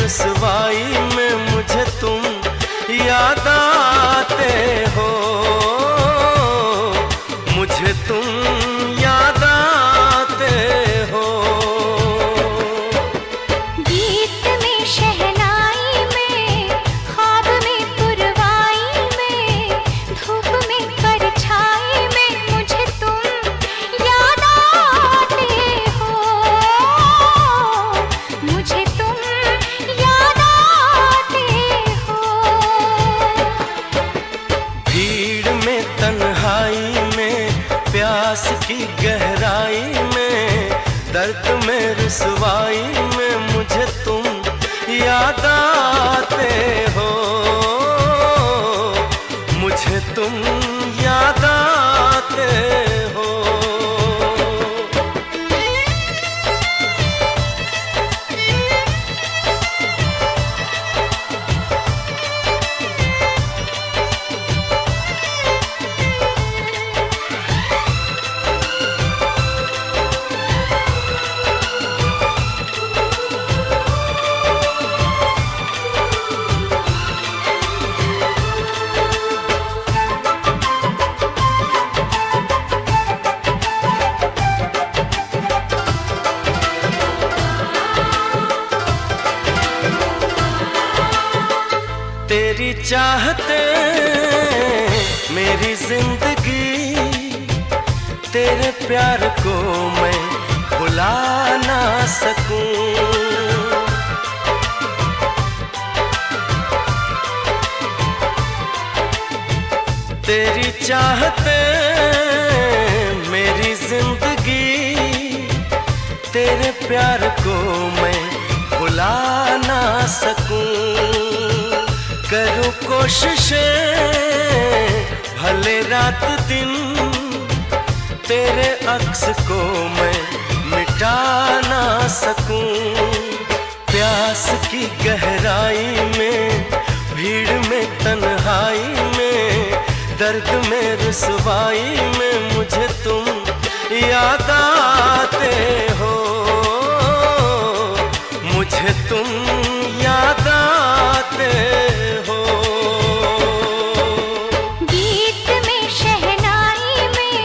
रुसवाई में मुझे तुम याद आते हो, मुझे तुम याद आते हो। गीत में शहनाई में, ख्वाब में पुरवाई में, धूप में परछाई में मुझे तुम याद आते हो, मुझे तुम याद आते हो। भीड़ में तन्हाई में, प्यास की गहराई में, दर्द में रुसवाई में मुझे तुम याद आते हो, मुझे तुम याद आते हो। तेरी चाहते मेरी जिंदगी, तेरे प्यार को मैं भुला ना सकूं। तेरी चाहते मेरी जिंदगी, तेरे प्यार को मैं भुला ना सकूं। करूं कोशिशें भले रात दिन, तेरे अक्स को मैं मिटा ना सकूं। प्यास की गहराई में, भीड़ में तन्हाई में, दर्द में रुसवाई में मुझे तुम याद आते हो, मुझे तुम याद आते हो। गीत में शहनाई में,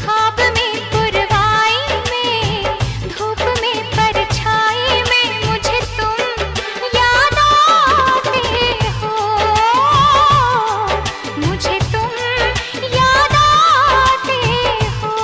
ख्वाब में पुरवाई में, धूप में परछाई में मुझे तुम याद आते हो, मुझे तुम याद आते हो।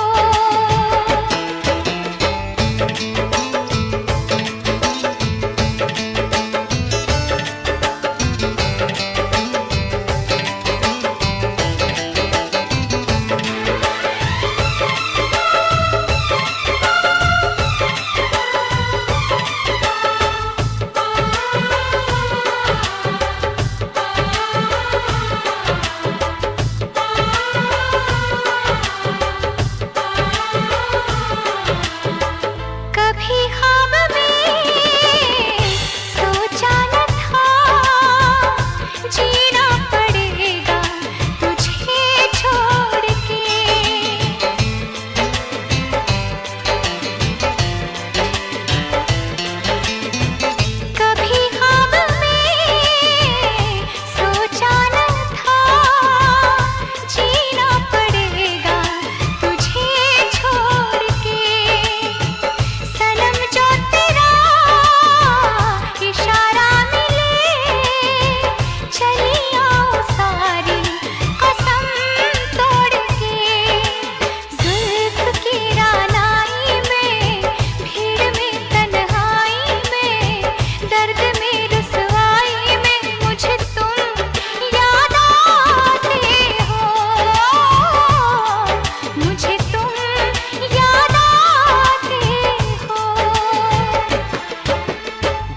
कभी ख्वाब में सोचा न था, जीना पड़ेगा तुझे छोड़ के। कभी ख्वाब में सोचा न था, जीना पड़ेगा तुझे छोड़ के। सनम जो तेरा इशारा मिले, चली आओ सारी कसम तोड़ के। जुल्फ की रानाई में, भीड़ में तन्हाई में, दर्द में रुसवाई में मुझे तुम याद आते हो, मुझे तुम याद आते हो।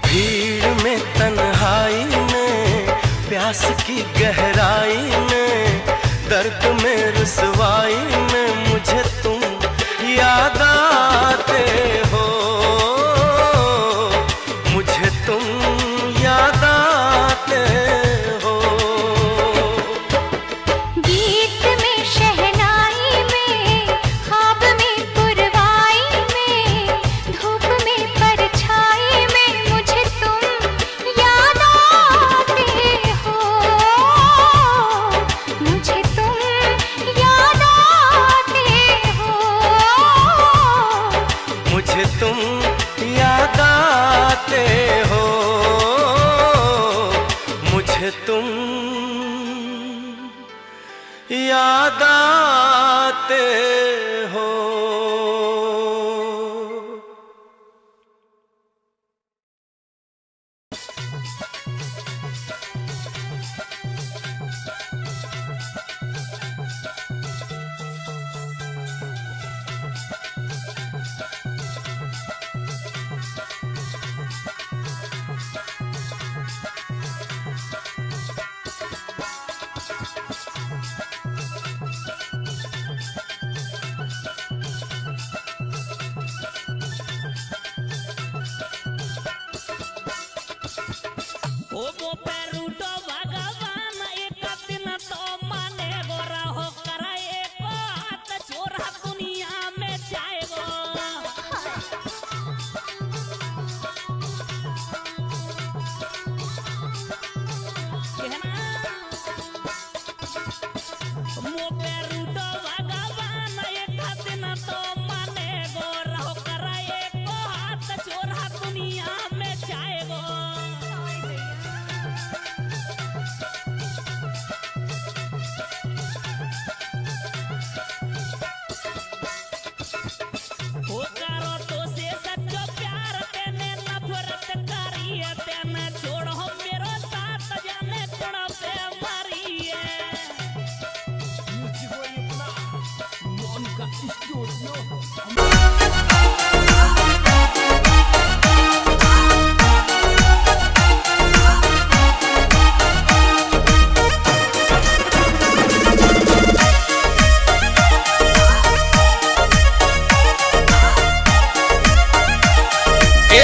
भीड़ में तन्हाई में, प्यास की गहराई में, दर्द में रुसवाई में मुझे तुम याद आते हो, मुझे तुम याद आते हो। गीत में शहनाई में, ख्वाब में पुरवाई में, धूप में परछाई में मुझे तुम आते हो, मुझे तुम याद आते हो।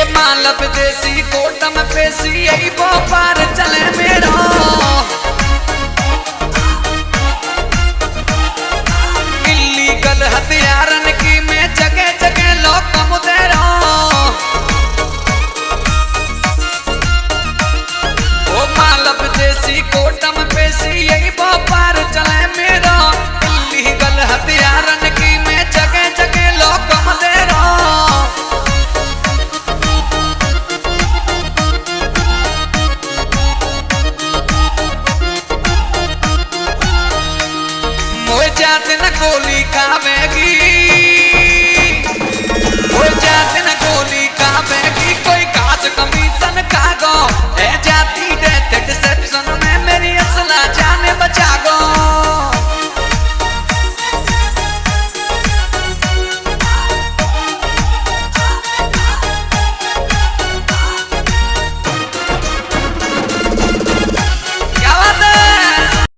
मालब देसी कोटम पेशी यही पार चले मेरा इल्लीगल हथियारन की मैं जगह जगह लोग मुदेरा